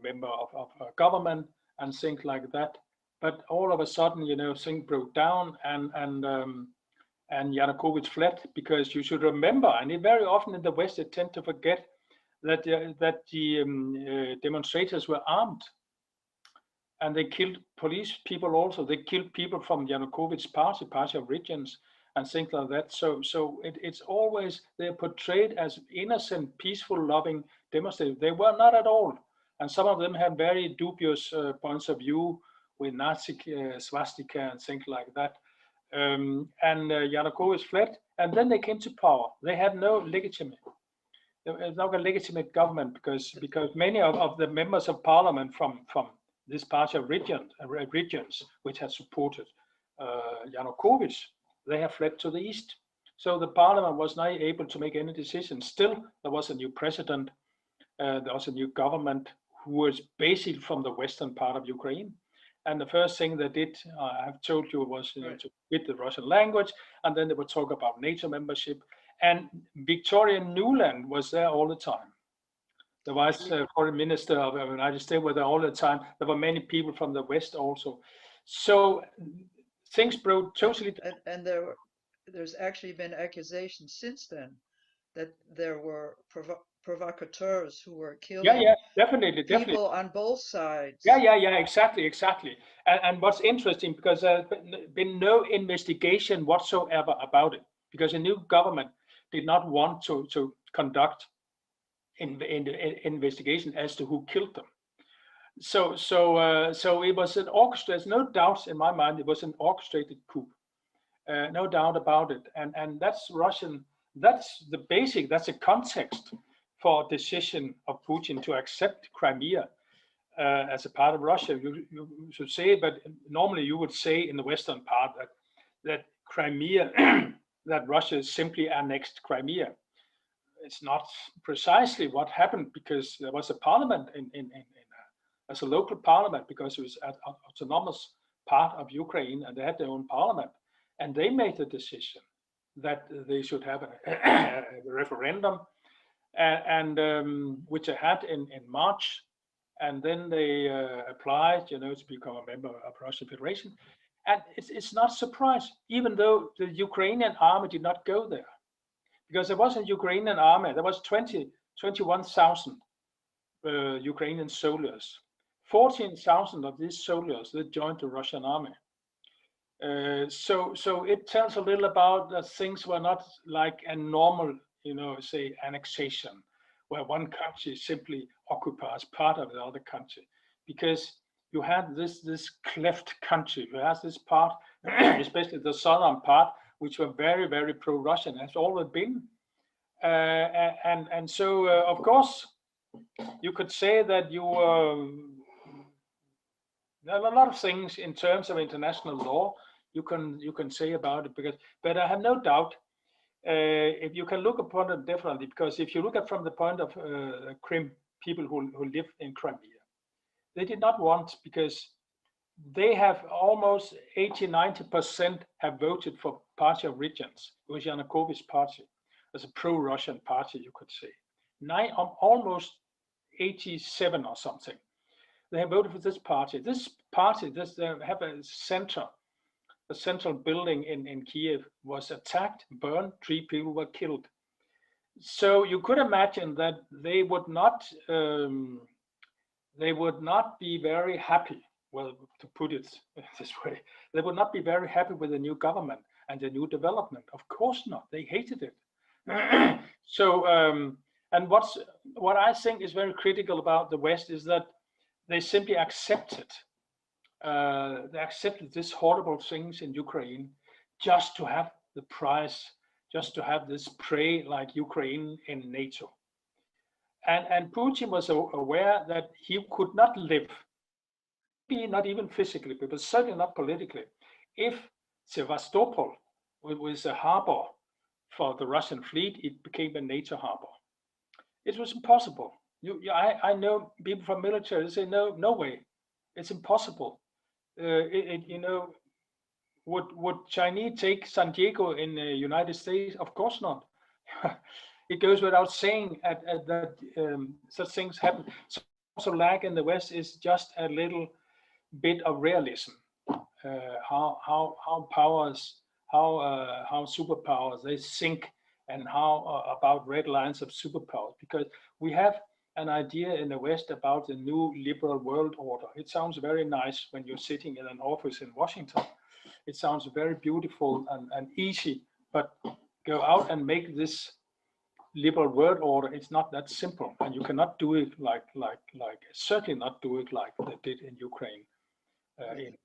member of government and things like that. But all of a sudden, things broke down, and Yanukovych fled, because you should remember, and very often in the West they tend to forget that the demonstrators were armed. And they killed police people also. They killed people from Yanukovych's party of regions, and things like that. So it's always, they're portrayed as innocent, peaceful, loving demonstrators. They were not at all. And some of them had very dubious points of view with Nazi swastika and things like that. And Yanukovych fled, and then they came to power. They had no legitimate. There was not a legitimate government because many of the members of parliament from this party of regions which had supported Yanukovych, they have fled to the east. So the parliament was not able to make any decisions. Still, there was a new president, there was a new government who was basically from the western part of Ukraine. And the first thing they did, I've told you, was to quit the Russian language, and then they would talk about NATO membership. And Victoria Nuland was there all the time. The vice foreign minister of the United States were there all the time. There were many people from the West also. So things broke totally. And there's actually been accusations since then that there were provocateurs who were killing definitely people on both sides. Exactly. And what's interesting, because there's been no investigation whatsoever about it, because the new government did not want to conduct in investigation as to who killed them. So it was an orchestrated. There's no doubt in my mind it was an orchestrated coup, no doubt about it. And that's Russian. That's the basic. That's the context for decision of Putin to accept Crimea as a part of Russia. You should say, but normally you would say in the western part that Crimea, that Russia simply annexed Crimea. It's not precisely what happened, because there was a parliament as a local parliament, because it was an autonomous part of Ukraine, and they had their own parliament, and they made the decision that they should have a referendum, and which they had in March, and then they applied, to become a member of Russian Federation, and it's not a surprise, even though the Ukrainian army did not go there. Because there was a Ukrainian army, there was 21,000 Ukrainian soldiers. 14,000 of these soldiers, they joined the Russian army. So it tells a little about that things were not like a normal, say, annexation, where one country simply occupies part of the other country. Because you had this cleft country, you had this part, especially the southern part, which were very, very pro-Russian, has always been. And so, of course, you could say that there are a lot of things in terms of international law. you can say about it, but I have no doubt if you can look upon it differently, because if you look at from the point of Crim people who live in Crimea, they did not want, because they have almost 80-90% have voted for Party of Regions. It was Yanukovych's party, as a pro-Russian party, you could say. Almost 87 or something. They have voted for this party. This party, have a central building in Kiev was attacked, burned, 3 people were killed. So you could imagine that they would not be very happy. Well, to put it this way, they would not be very happy with the new government and the new development. Of course not. They hated it. So, and what I think is very critical about the West is that they simply accepted. They accepted these horrible things in Ukraine just to have the prize, just to have this prey like Ukraine in NATO. And Putin was aware that he could not live, not even physically, but certainly not politically, if Sevastopol was a harbor for the Russian fleet, it became a NATO harbor. It was impossible. I know people from military say, no way, it's impossible. Would Chinese take San Diego in the United States? Of course not. It goes without saying that such things happen. So also lack in the West is just a little bit of realism. How superpowers they think, and how about red lines of superpowers, because we have an idea in the West about the new liberal world order. It sounds very nice when you're sitting in an office in Washington. It sounds very beautiful and easy, but go out and make this liberal world order. It's not that simple, and you cannot do it like certainly not do it like they did in Ukraine.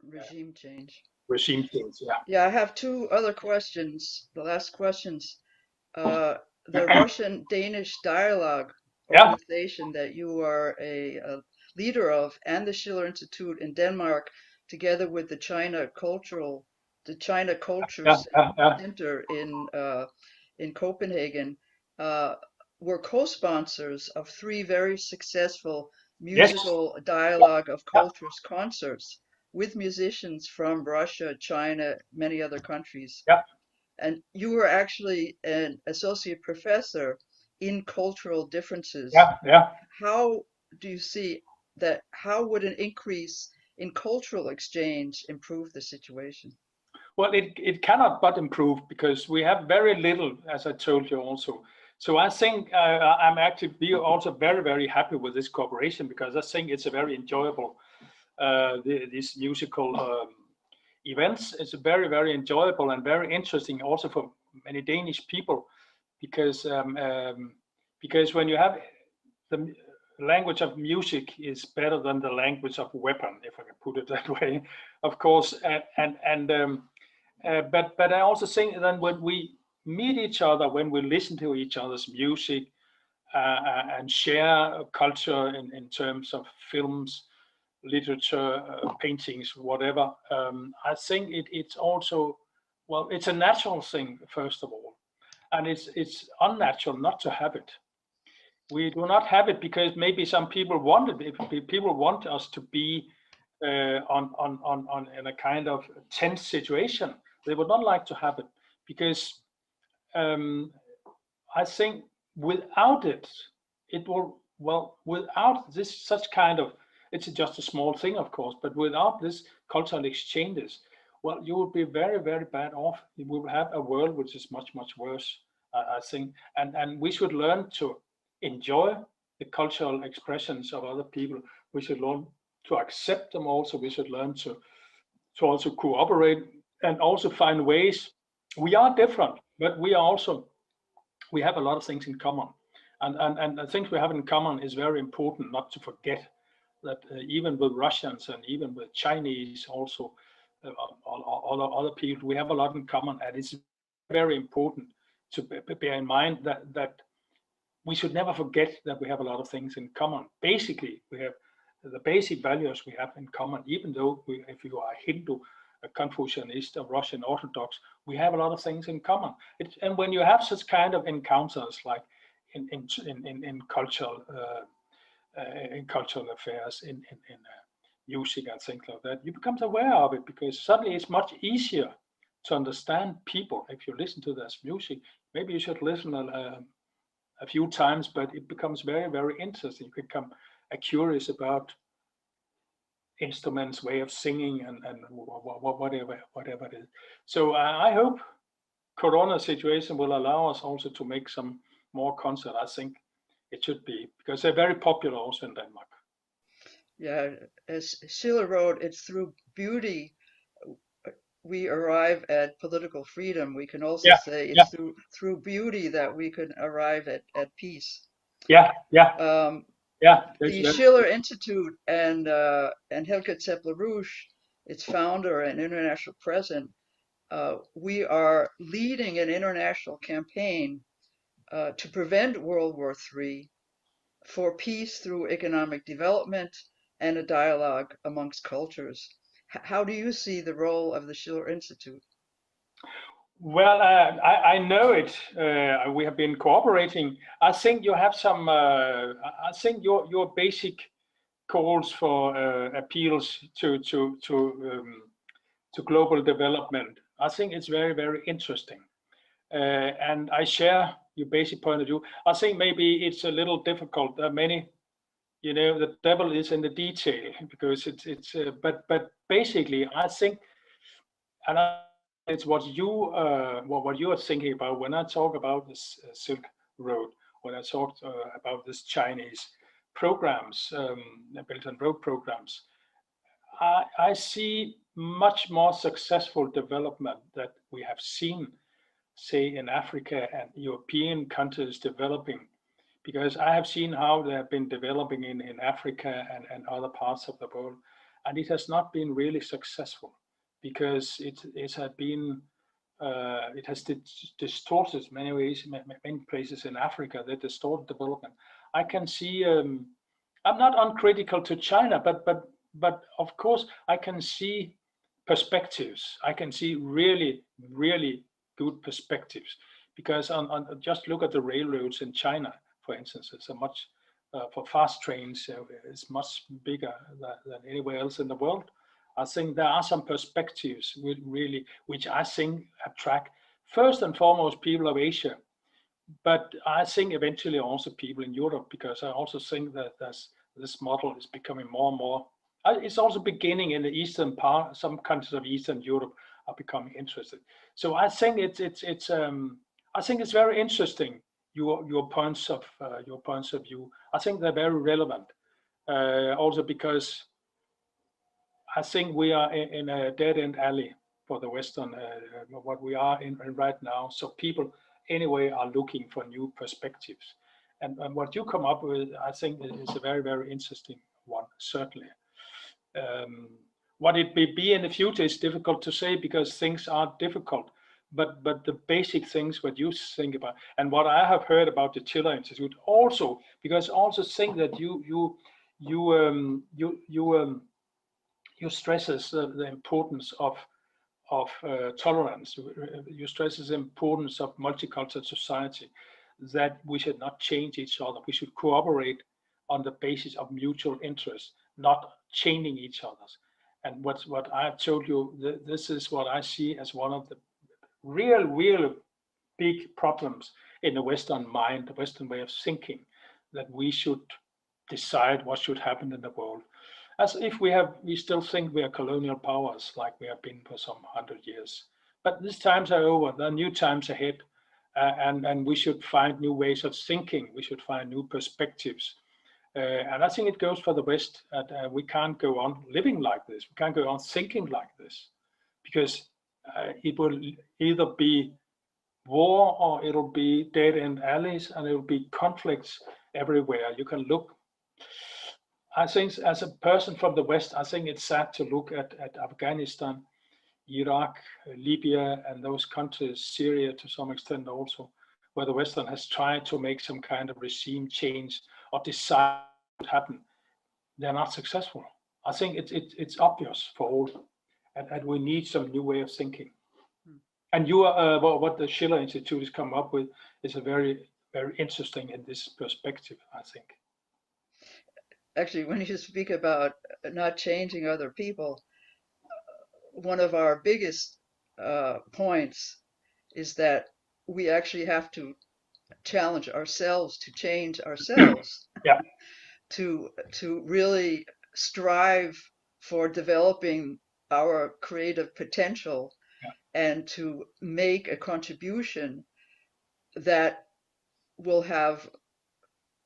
Regime change. Regime change, yeah. Yeah, I have 2 other questions. The last questions. The Russian-Danish dialogue organization that you are a leader of, and the Schiller Institute in Denmark, together with the China Culture Center in Copenhagen, were co-sponsors of 3 very successful musical dialogue of cultures concerts with musicians from Russia, China, many other countries. Yeah. And you were actually an associate professor in cultural differences. Yeah. How do you see that? How would an increase in cultural exchange improve the situation? Well, it cannot but improve, because we have very little, as I told you also. So I think I'm actually also very, very happy with this cooperation, because I think it's a very enjoyable, these musical events. It's very, very enjoyable and very interesting also for many Danish people, because when you have the language of music is better than the language of weapon, if I can put it that way, of course. But I also think that when we meet each other, when we listen to each other's music and share culture in terms of films, literature, paintings, whatever, I think it's also, well, it's a natural thing, first of all, and it's unnatural not to have it. We do not have it because maybe some people want it. If people want us to be on in a kind of tense situation, they would not like to have it, because I think without it, it will, well, without this such kind of, it's just a small thing, of course, but without this cultural exchanges, well, you will be very, very bad off. You will have a world which is much, much worse, I think. And we should learn to enjoy the cultural expressions of other people. We should learn to accept them also. We should learn to also cooperate and also find ways. We are different, but we have a lot of things in common. And the things we have in common is very important not to forget that even with Russians and even with Chinese also, other people, we have a lot in common. And it's very important to bear in mind that we should never forget that we have a lot of things in common. Basically, we have the basic values we have in common, even though if you are Hindu a Confucianist, a Russian Orthodox, we have a lot of things in common. And when you have such kind of encounters, like in cultural affairs, in music and things like that, you become aware of it, because suddenly it's much easier to understand people if you listen to this music. Maybe you should listen a few times, but it becomes very, very interesting. You become curious about instruments, way of singing, and whatever it is. So I hope Corona situation will allow us also to make some more concerts. I think it should be, because they're very popular also in Denmark. Yeah, as Schiller wrote, it's through beauty we arrive at political freedom. We can also say it's through beauty that we can arrive at peace. Yeah. The Schiller Institute and Helga Zeppler-Rouge, its founder and international president, we are leading an international campaign to prevent World War III, for peace through economic development and a dialogue amongst cultures. How do you see the role of the Schiller Institute? Well, I know it. We have been cooperating. I think you have some. I think your basic calls for appeals to global development, I think it's very, very interesting. And I share your basic point of view. I think maybe it's a little difficult. Many, the devil is in the detail, because but basically I think, and it's what you are thinking about when I talk about this Silk Road, when I talk about this Chinese programs, Belt and Road programs. I see much more successful development that we have seen, say, in Africa and European countries developing, because I have seen how they have been developing in Africa and other parts of the world, and it has not been really successful, because it has distorted many ways, many places in Africa that distort development. I can see. I'm not uncritical to China, but of course I can see perspectives. I can see really, really good perspectives, because on just look at the railroads in China, for instance. It's a much for fast trains. It's much bigger than anywhere else in the world. I think there are some perspectives which I think attract first and foremost people of Asia, but I think eventually also people in Europe, because I also think that this model is becoming more and more. It's also beginning in the eastern part. Some countries of Eastern Europe are becoming interested. So I think it's very interesting. Your points of view. I think they're very relevant. Also because I think we are in a dead-end alley for the Western, what we are in right now. So people anyway are looking for new perspectives. And what you come up with, I think, is a very, very interesting one, certainly. What it may be in the future is difficult to say, because things are difficult. But the basic things, what you think about, and what I have heard about the Schiller Institute also, because I also think that you stresses the importance of tolerance. You stresses the importance of multicultural society, that we should not change each other. We should cooperate on the basis of mutual interest, not chaining each other's. And what I have told you, this is what I see as one of the real big problems in the Western mind, the Western way of thinking, that we should decide what should happen in the world. As if we still think we are colonial powers, like we have been for some 100 years. But these times are over. There are new times ahead, and we should find new ways of thinking. We should find new perspectives. And I think it goes for the West. We can't go on living like this. We can't go on thinking like this, because it will either be war, or it'll be dead-end alleys, and it'll be conflicts everywhere. You can look. I think, as a person from the West, I think it's sad to look at Afghanistan, Iraq, Libya, and those countries, Syria to some extent also, where the Western has tried to make some kind of regime change or decide what would happen. They're not successful. I think it's obvious for all. and we need some new way of thinking. And you are, what the Schiller Institute has come up with is a very, very interesting in this perspective, I think. Actually, when you speak about not changing other people, one of our biggest points is that we actually have to challenge ourselves to change ourselves. Yeah. to really strive for developing our creative potential, and to make a contribution that will have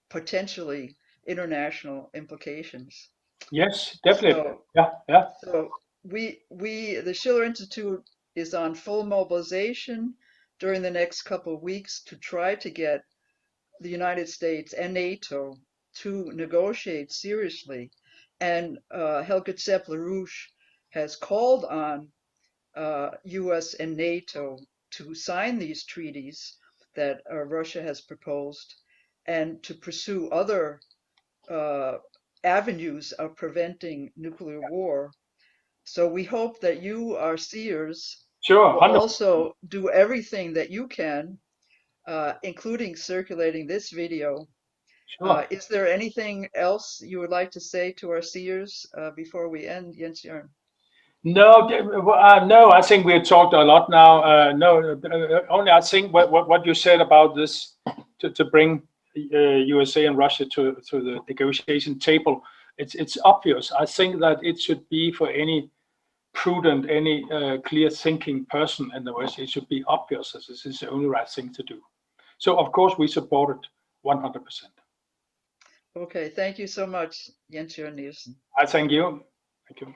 potentially international implications. Yes, definitely. So, Yeah. So the Schiller Institute is on full mobilization during the next couple of weeks to try to get the United States and NATO to negotiate seriously. And Helge Zepp-LaRouche has called on US and NATO to sign these treaties that Russia has proposed, and to pursue other avenues of preventing nuclear war. So we hope that you, our seers, Sure, will 100%. also do everything that you can, including circulating this video. Sure. Is there anything else you would like to say to our seers before we end, Jens Jørgen? No, no, I think we have talked a lot now. Only I think what you said about this to bring USA and Russia to the negotiation table, it's obvious. I think that it should be for any prudent, any clear thinking person in the West, it should be obvious that this is the only right thing to do. So of course we support it 100%. Okay, thank you so much, Jens Jørgen Nielsen. I thank you. Thank you.